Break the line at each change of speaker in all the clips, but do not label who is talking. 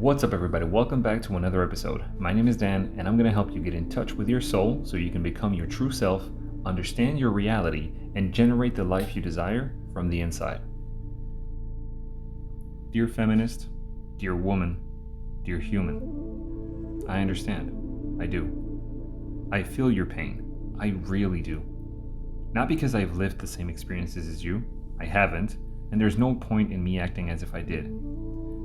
What's up, everybody? Welcome back to another episode. My name is Dan, and I'm going to help you get in touch with your soul so you can become your true self, understand your reality, and generate the life you desire from the inside. Dear feminist, dear woman, dear human, I understand. I do. I feel your pain. I really do. Not because I've lived the same experiences as you. I haven't, and there's no point in me acting as if I did.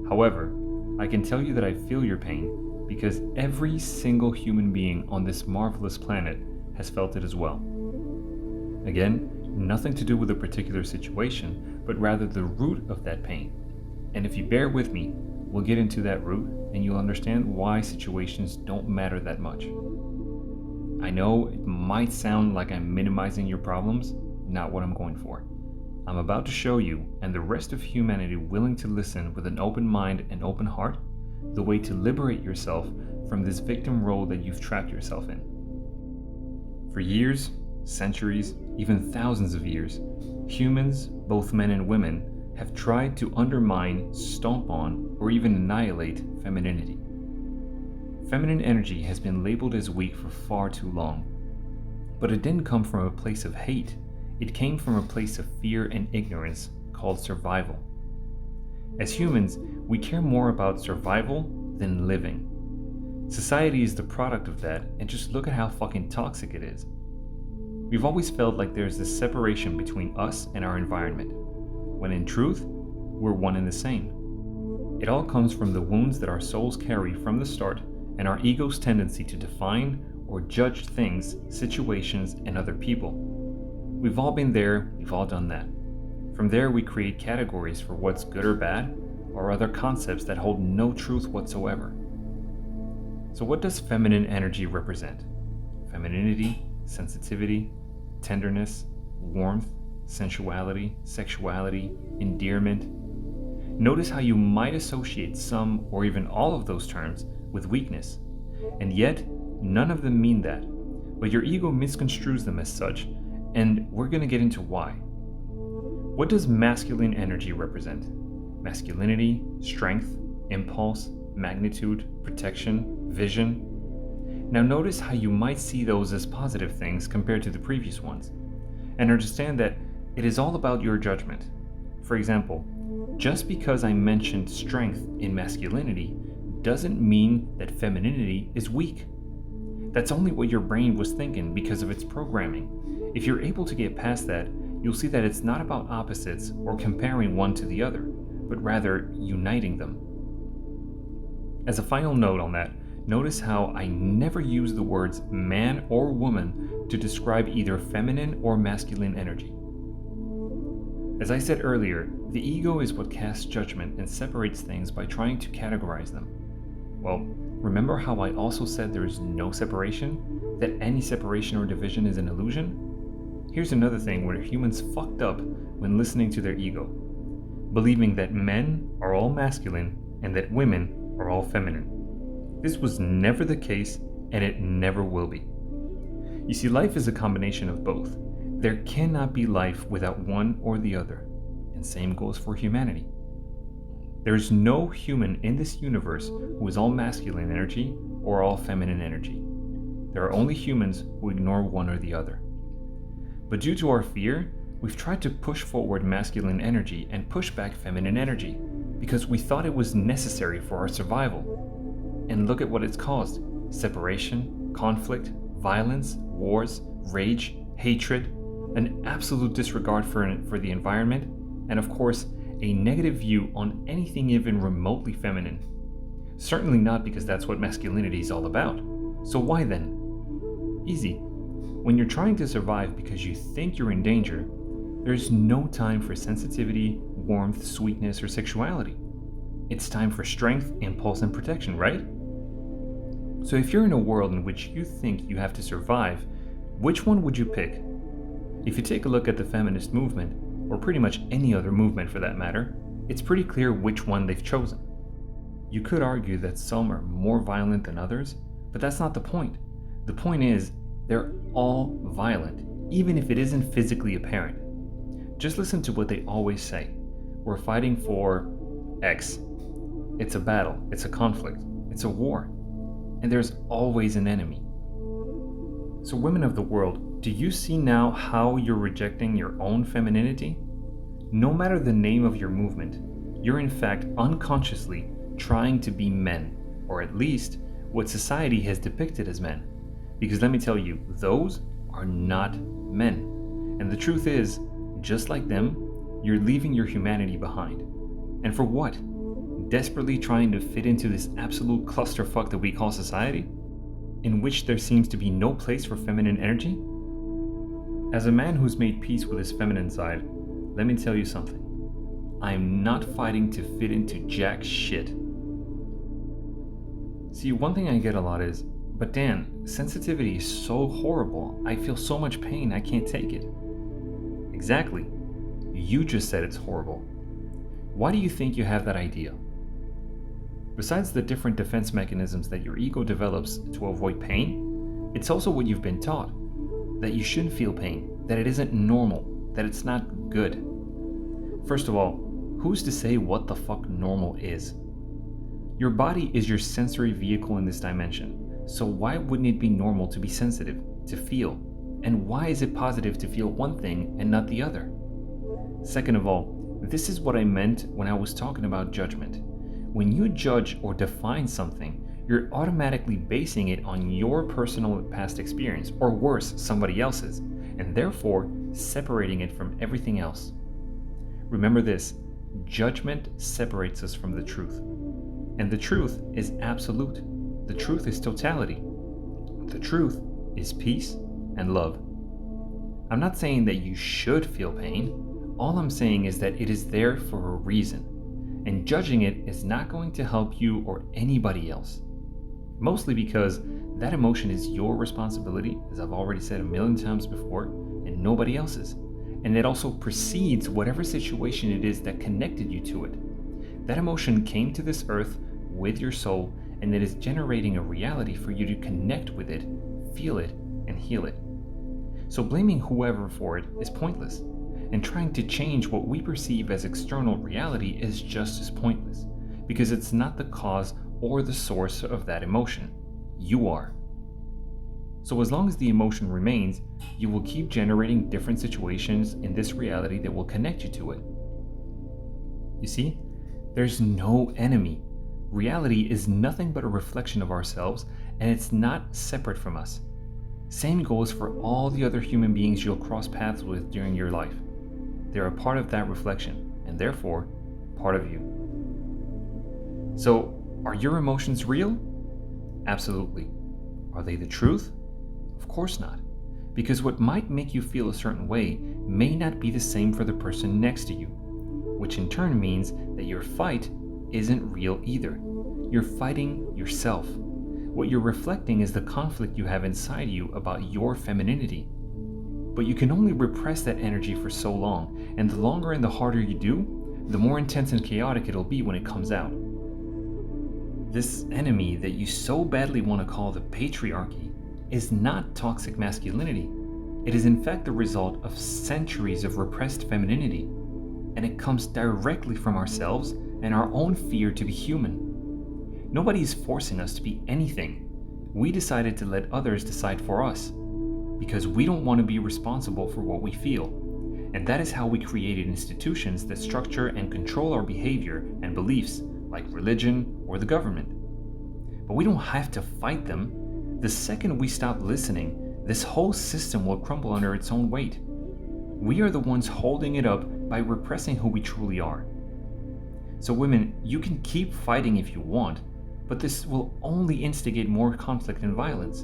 However, I can tell you that I feel your pain because every single human being on this marvelous planet has felt it as well. Again, nothing to do with a particular situation, but rather the root of that pain. And if you bear with me, we'll get into that root and you'll understand why situations don't matter that much. I know it might sound like I'm minimizing your problems, not what I'm going for. I'm about to show you, and the rest of humanity willing to listen with an open mind and open heart, the way to liberate yourself from this victim role that you've trapped yourself in. For years, centuries, even thousands of years, humans, both men and women, have tried to undermine, stomp on, or even annihilate femininity. Feminine energy has been labeled as weak for far too long, but it didn't come from a place of hate. It came from a place of fear and ignorance called survival. As humans, we care more about survival than living. Society is the product of that, and just look at how fucking toxic it is. We've always felt like there's this separation between us and our environment, when in truth, we're one and the same. It all comes from the wounds that our souls carry from the start and our ego's tendency to define or judge things, situations, and other people. We've all been there, we've all done that. From there, we create categories for what's good or bad, or other concepts that hold no truth whatsoever. So what does feminine energy represent? Femininity, sensitivity, tenderness, warmth, sensuality, sexuality, endearment. Notice how you might associate some or even all of those terms with weakness, and yet none of them mean that, but your ego misconstrues them as such, and we're going to get into why. What does masculine energy represent? Masculinity, strength, impulse, magnitude, protection, vision. Now notice how you might see those as positive things compared to the previous ones, and understand that it is all about your judgment. For example, just because I mentioned strength in masculinity doesn't mean that femininity is weak. That's only what your brain was thinking because of its programming. If you're able to get past that, you'll see that it's not about opposites or comparing one to the other, but rather uniting them. As a final note on that, notice how I never use the words man or woman to describe either feminine or masculine energy. As I said earlier, the ego is what casts judgment and separates things by trying to categorize them. Well, remember how I also said there is no separation? That any separation or division is an illusion? Here's another thing where humans fucked up when listening to their ego, believing that men are all masculine and that women are all feminine. This was never the case, and it never will be. You see, life is a combination of both. There cannot be life without one or the other, and same goes for humanity. There is no human in this universe who is all masculine energy or all feminine energy. There are only humans who ignore one or the other. But due to our fear, we've tried to push forward masculine energy and push back feminine energy because we thought it was necessary for our survival. And look at what it's caused: separation, conflict, violence, wars, rage, hatred, an absolute disregard for the environment, and of course, a negative view on anything even remotely feminine. Certainly not because that's what masculinity is all about. So why then? Easy. When you're trying to survive because you think you're in danger, there's no time for sensitivity, warmth, sweetness, or sexuality. It's time for strength, impulse, and protection, right? So if you're in a world in which you think you have to survive, which one would you pick? If you take a look at the feminist movement, or pretty much any other movement for that matter, it's pretty clear which one they've chosen. You could argue that some are more violent than others, but that's not the point. The point is, they're all violent, even if it isn't physically apparent. Just listen to what they always say. We're fighting for X. It's a battle, it's a conflict, it's a war, and there's always an enemy. So, women of the world, do you see now how you're rejecting your own femininity? No matter the name of your movement, you're in fact unconsciously trying to be men, or at least what society has depicted as men. Because let me tell you, those are not men. And the truth is, just like them, you're leaving your humanity behind. And for what? Desperately trying to fit into this absolute clusterfuck that we call society, in which there seems to be no place for feminine energy? As a man who's made peace with his feminine side, let me tell you something. I'm not fighting to fit into jack shit. See, one thing I get a lot is, but Dan, sensitivity is so horrible. I feel so much pain, I can't take it. Exactly. You just said it's horrible. Why do you think you have that idea? Besides the different defense mechanisms that your ego develops to avoid pain, it's also what you've been taught. That you shouldn't feel pain, that it isn't normal, that it's not good. First of all, who's to say what the fuck normal is? Your body is your sensory vehicle in this dimension, so why wouldn't it be normal to be sensitive, to feel? And why is it positive to feel one thing and not the other? Second of all, this is what I meant when I was talking about judgment. When you judge or define something, you're automatically basing it on your personal past experience, or worse, somebody else's, and therefore separating it from everything else. Remember this, judgment separates us from the truth. And the truth is absolute. The truth is totality. The truth is peace and love. I'm not saying that you should feel pain. All I'm saying is that it is there for a reason. And judging it is not going to help you or anybody else. Mostly because that emotion is your responsibility, as I've already said a million times before, and nobody else's. And it also precedes whatever situation it is that connected you to it. That emotion came to this earth with your soul, and it is generating a reality for you to connect with it, feel it, and heal it. So blaming whoever for it is pointless. And trying to change what we perceive as external reality is just as pointless, because it's not the cause or the source of that emotion. You are. So as long as the emotion remains, you will keep generating different situations in this reality that will connect you to it. You see, there's no enemy. Reality is nothing but a reflection of ourselves, and it's not separate from us. Same goes for all the other human beings you'll cross paths with during your life. They're a part of that reflection, and therefore, part of you. So, are your emotions real? Absolutely. Are they the truth? Of course not. Because what might make you feel a certain way may not be the same for the person next to you, which in turn means that your fight isn't real either. You're fighting yourself. What you're reflecting is the conflict you have inside you about your femininity. But you can only repress that energy for so long, and the longer and the harder you do, the more intense and chaotic it'll be when it comes out. This enemy that you so badly want to call the patriarchy is not toxic masculinity. It is in fact the result of centuries of repressed femininity, and it comes directly from ourselves and our own fear to be human. Nobody is forcing us to be anything. We decided to let others decide for us, because we don't want to be responsible for what we feel. And that is how we created institutions that structure and control our behavior and beliefs, like religion or the government. But we don't have to fight them. The second we stop listening, this whole system will crumble under its own weight. We are the ones holding it up by repressing who we truly are. So women, you can keep fighting if you want, but this will only instigate more conflict and violence.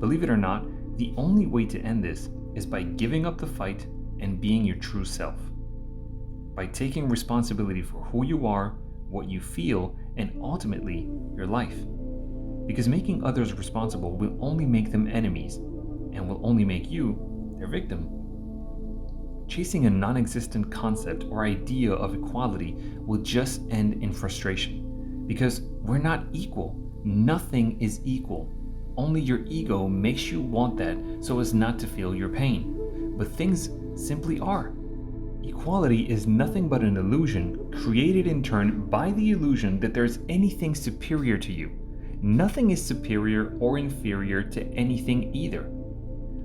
Believe it or not, the only way to end this is by giving up the fight and being your true self. By taking responsibility for who you are, what you feel, and ultimately, your life. Because making others responsible will only make them enemies, and will only make you their victim. Chasing a non-existent concept or idea of equality will just end in frustration. Because we're not equal. Nothing is equal. Only your ego makes you want that so as not to feel your pain. But things simply are. Equality is nothing but an illusion created in turn by the illusion that there's anything superior to you. Nothing is superior or inferior to anything either.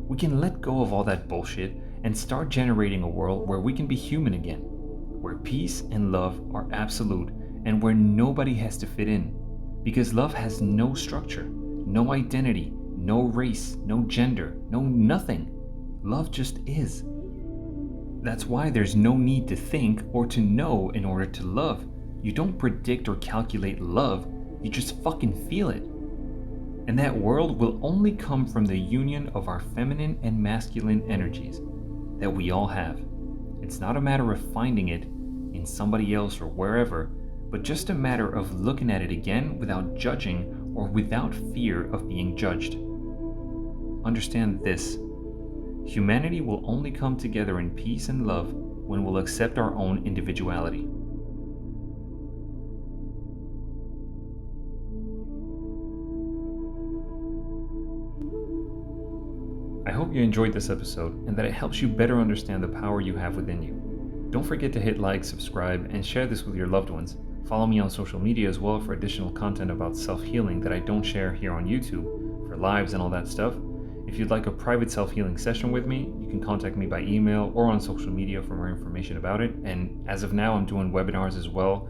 We can let go of all that bullshit and start generating a world where we can be human again, where peace and love are absolute and where nobody has to fit in. Because love has no structure, no identity, no race, no gender, no nothing. Love just is. That's why there's no need to think or to know in order to love. You don't predict or calculate love, you just fucking feel it. And that world will only come from the union of our feminine and masculine energies that we all have. It's not a matter of finding it in somebody else or wherever, but just a matter of looking at it again without judging or without fear of being judged. Understand this. Humanity will only come together in peace and love when we'll accept our own individuality. I hope you enjoyed this episode and that it helps you better understand the power you have within you. Don't forget to hit like, subscribe, and share this with your loved ones. Follow me on social media as well for additional content about self-healing that I don't share here on YouTube, for lives and all that stuff. If you'd like a private self-healing session with me, you can contact me by email or on social media for more information about it. And as of now, I'm doing webinars as well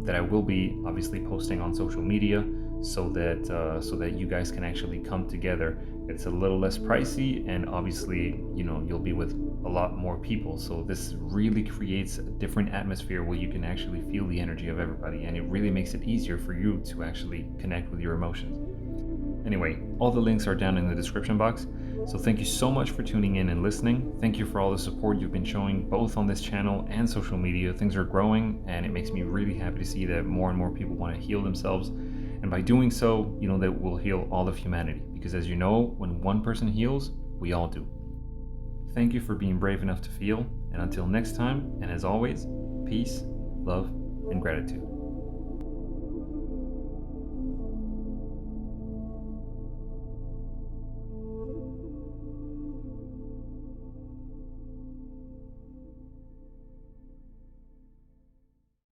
that I will be obviously posting on social media so that you guys can actually come together. It's a little less pricey, and obviously, you'll be with a lot more people. So this really creates a different atmosphere where you can actually feel the energy of everybody, and it really makes it easier for you to actually connect with your emotions. Anyway, all the links are down in the description box. So thank you so much for tuning in and listening. Thank you for all the support you've been showing both on this channel and social media. Things are growing, and it makes me really happy to see that more and more people want to heal themselves. And by doing so, that will heal all of humanity. Because as you know, when one person heals, we all do. Thank you for being brave enough to feel. And until next time, and as always, peace, love, and gratitude.